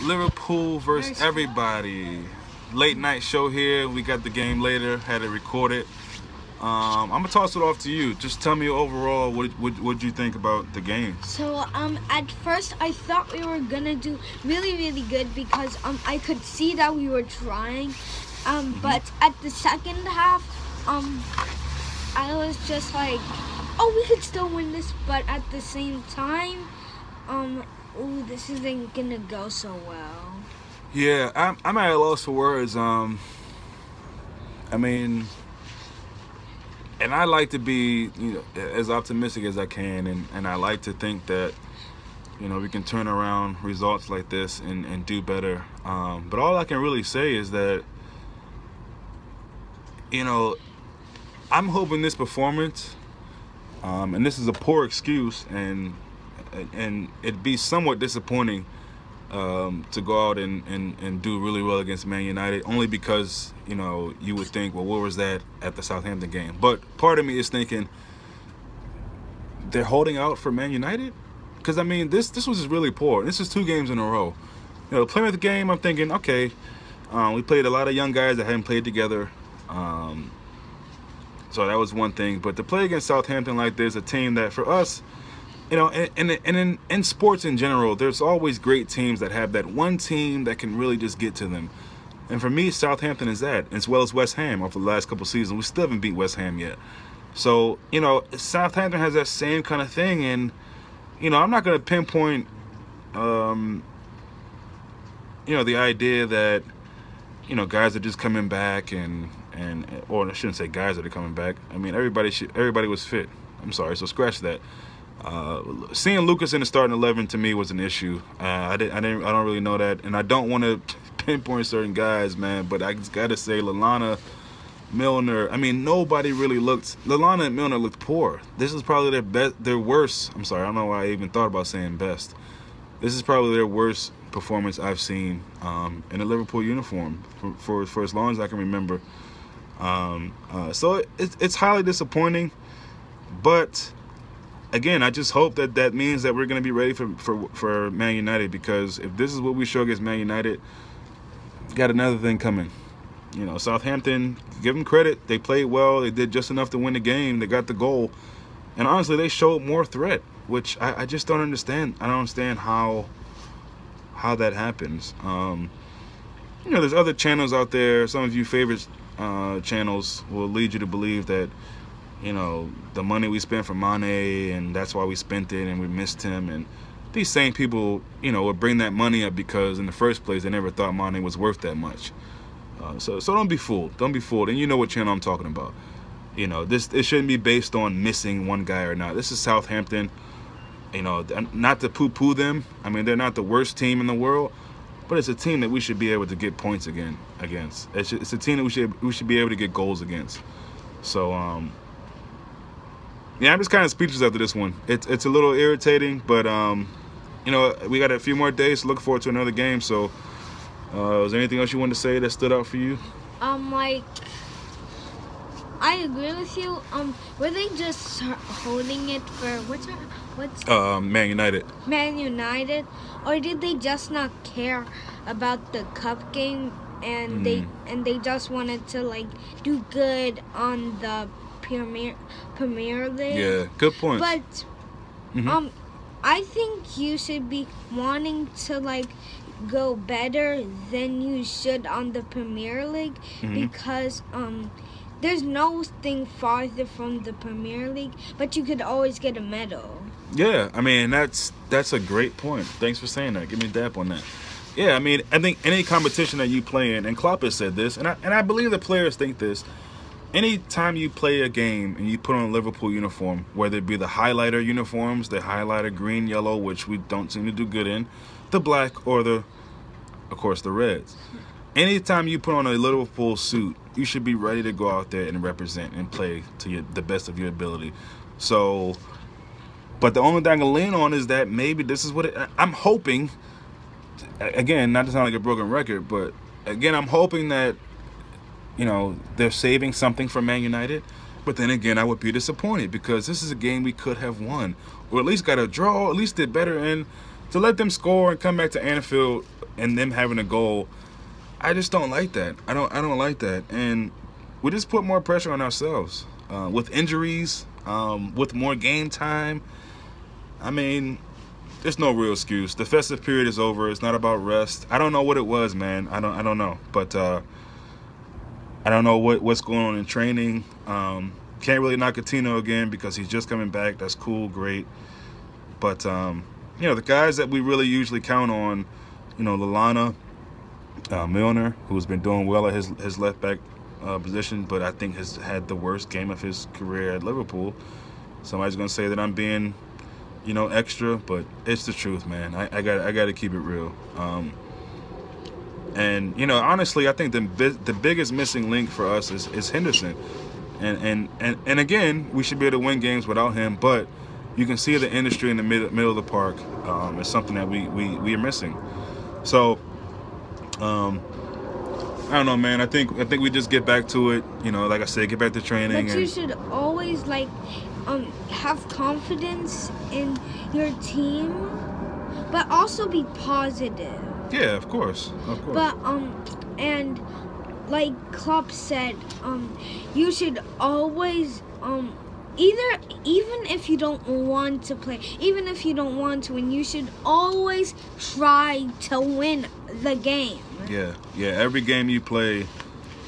Liverpool versus everybody. Late night show here. We got the game later. Had it recorded. I'm gonna toss it off to you. Just tell me overall what you think about the game. So at first I thought we were gonna do really good because I could see that we were trying. But at the second half I was just like, oh, we could still win this, but at the same time, ooh, this isn't gonna go so well. Yeah, I'm at a loss for words. I mean, and I like to be, as optimistic as I can, and I like to think that, we can turn around results like this and do better. But all I can really say is that, I'm hoping this performance, and this is a poor excuse, and it'd be somewhat disappointing to go out and do really well against Man United, only because you would think, well, where was that at the Southampton game? But part of me is thinking they're holding out for Man United, because I mean this was just really poor. This is 2 games in a row. The Plymouth game, I'm thinking, okay, we played a lot of young guys that hadn't played together, so that was one thing. But to play against Southampton like this, a team that for us, and in sports in general, there's always great teams that have that one team that can really just get to them. And for me, Southampton is that, as well as West Ham over the last couple seasons. We still haven't beat West Ham yet. So, Southampton has that same kind of thing. And, I'm not going to pinpoint, the idea that, guys are just coming back or I shouldn't say guys that are coming back. I mean, everybody was fit. I'm sorry, so scratch that. Seeing Lucas in the starting 11 to me was an issue. I don't really know that, and I don't want to pinpoint certain guys, man. But I just gotta say, Lallana, Milner. I mean, nobody really looked. Lallana and Milner looked poor. This is probably their worst. I'm sorry, I don't know why I even thought about saying best. This is probably their worst performance I've seen in a Liverpool uniform for as long as I can remember. So it's highly disappointing, but again, I just hope that means that we're going to be ready for Man United, because if this is what we show against Man United, got another thing coming. Southampton, give them credit. They played well. They did just enough to win the game. They got the goal. And honestly, they showed more threat, which I just don't understand. I don't understand how that happens. There's other channels out there. Some of you favorite channels will lead you to believe that, the money we spent for Mane, and that's why we spent it, and we missed him. And these same people, would bring that money up because in the first place they never thought Mane was worth that much. So don't be fooled. Don't be fooled. And you know what channel I'm talking about. It shouldn't be based on missing one guy or not. This is Southampton. Not to poo-poo them. I mean, they're not the worst team in the world, but it's a team that we should be able to get points against. It's a team that we should be able to get goals against. So yeah, I'm just kind of speechless after this one. It's a little irritating, but we got a few more days to look forward to another game. So was there anything else you wanted to say that stood out for you? I agree with you. Were they just holding it for what's Man United? Man United, or did they just not care about the cup game and they just wanted to do good on the Premier League? Yeah, good point. But I think you should be wanting to go better than you should on the Premier League, because there's no thing farther from the Premier League, but you could always get a medal. Yeah, I mean, that's a great point. Thanks for saying that. Give me a dap on that. Yeah, I mean, I think any competition that you play in, and Klopp has said this, and I believe the players think this, anytime you play a game and you put on a Liverpool uniform, whether it be the highlighter uniforms, the highlighter green, yellow, which we don't seem to do good in, the black, or of course, the reds. Anytime you put on a Liverpool suit, you should be ready to go out there and represent and play to the best of your ability. So, but the only thing I can lean on is that maybe this is what I'm hoping. Again, not to sound like a broken record, but again, I'm hoping that they're saving something for Man United. But then again, I would be disappointed, because this is a game we could have won, or at least got a draw, at least did better in to let them score and come back to Anfield and them having a goal, I just don't like that. I don't like that, and we just put more pressure on ourselves with injuries, with more game time. I mean, there's no real excuse. The festive period is over. It's not about rest. I don't know what it was, man. I don't know, but I don't know what's going on in training. Can't really knock Coutinho again because he's just coming back. That's cool, great, but the guys that we really usually count on, Lallana, Milner, who's been doing well at his left back position, but I think has had the worst game of his career at Liverpool. Somebody's gonna say that I'm being, extra, but it's the truth, man. I got to keep it real. And honestly, I think the biggest missing link for us is Henderson, and again, we should be able to win games without him, but you can see the industry in the middle of the park is something that we are missing. So. I don't know, man. I think we just get back to it. Like I said, get back to training. But you should always have confidence in your team, but also be positive. Yeah, of course. But and like Klopp said, you should always even if you don't want to play, even if you don't want to win, you should always try to win the game. Yeah. Every game you play,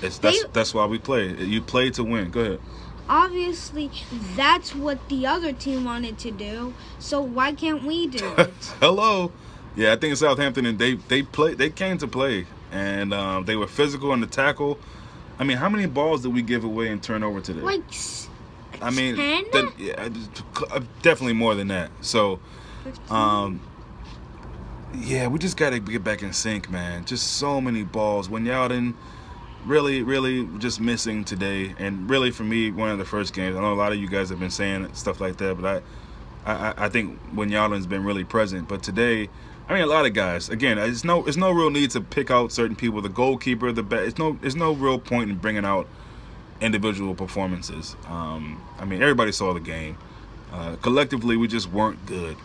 that's why we play. You play to win. Go ahead. Obviously, that's what the other team wanted to do. So why can't we do it? Hello. Yeah, I think Southampton, and they came to play, and they were physical in the tackle. I mean, how many balls did we give away and turn over today? Like 10? Definitely more than that. So, yeah, we just got to get back in sync, man. Just so many balls. When Wijnaldum really just missing today. And really, for me, one of the first games. I know a lot of you guys have been saying stuff like that, but I think Wijnaldum's been really present. But today, I mean, a lot of guys. Again, there's no real need to pick out certain people. The goalkeeper, there's no real point in bringing out individual performances. I mean, everybody saw the game. Collectively, we just weren't good.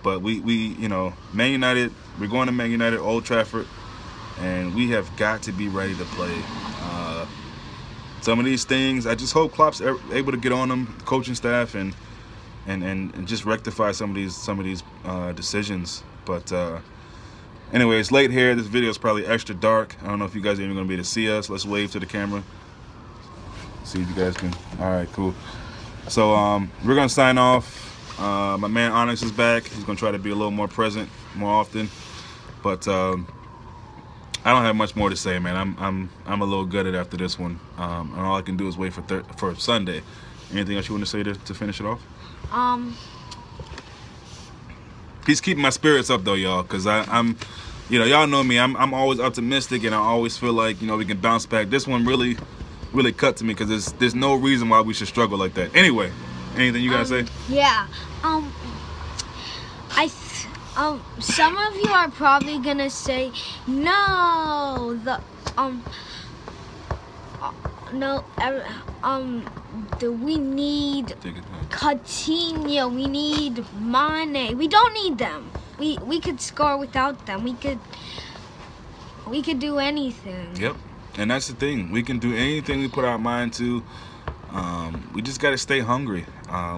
But we Man United, we're going to Man United, Old Trafford, and we have got to be ready to play. Some of these things, I just hope Klopp's able to get on them, the coaching staff, and just rectify some of these decisions. But anyway, it's late here. This video is probably extra dark. I don't know if you guys are even going to be able to see us. Let's wave to the camera. See if you guys can. All right, cool. So we're gonna sign off. My man Onyx is back. He's gonna try to be a little more present more often. But I don't have much more to say, man. I'm a little gutted after this one. And all I can do is wait for Sunday. Anything else you want to say to finish it off? He's keeping my spirits up though, y'all, because I'm y'all know me. I'm always optimistic, and I always feel like we can bounce back. This one really cut to me because there's no reason why we should struggle like that. Anyway, anything you gotta say? Yeah. Some of you are probably gonna say, no, we need Coutinho, we need Mane. We don't need them. We could score without them. We could do anything. Yep. And that's the thing. We can do anything we put our mind to. We just got to stay hungry.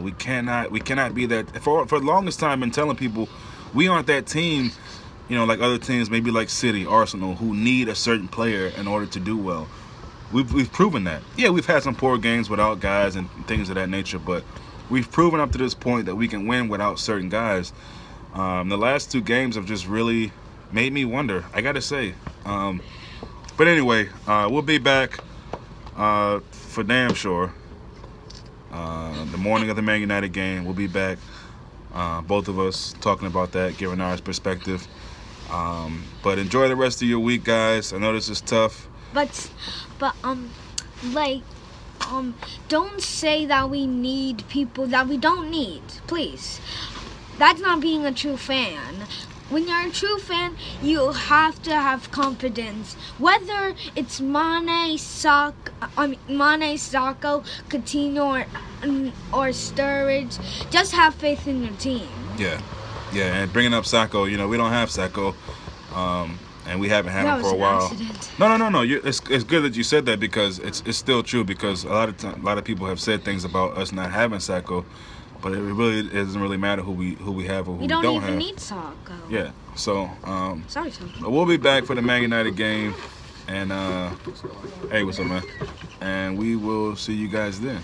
We cannot be that. For the longest time, I've been telling people we aren't that team, like other teams, maybe like City, Arsenal, who need a certain player in order to do well. We've proven that. Yeah, we've had some poor games without guys and things of that nature, but we've proven up to this point that we can win without certain guys. The last two games have just really made me wonder, I got to say. But anyway, we'll be back for damn sure. The morning of the Man United game, we'll be back. Both of us talking about that, giving our perspective. But enjoy the rest of your week, guys. I know this is tough. But don't say that we need people that we don't need, please. That's not being a true fan. When you're a true fan, you have to have confidence. Whether it's Mane, Sakho, Coutinho, or Sturridge, just have faith in your team. Yeah. Yeah, and bringing up Sacco, you know, we don't have Sacco, and we haven't had him for a while. Accident. No. It's good that you said that because it's still true because a lot of people have said things about us not having Sacco, but it doesn't really matter who we have or who we don't have. We don't even need Sacco. Yeah. So Sorry, Sacco. but we'll be back for the Man United game, and hey, what's up, man? And we will see you guys then.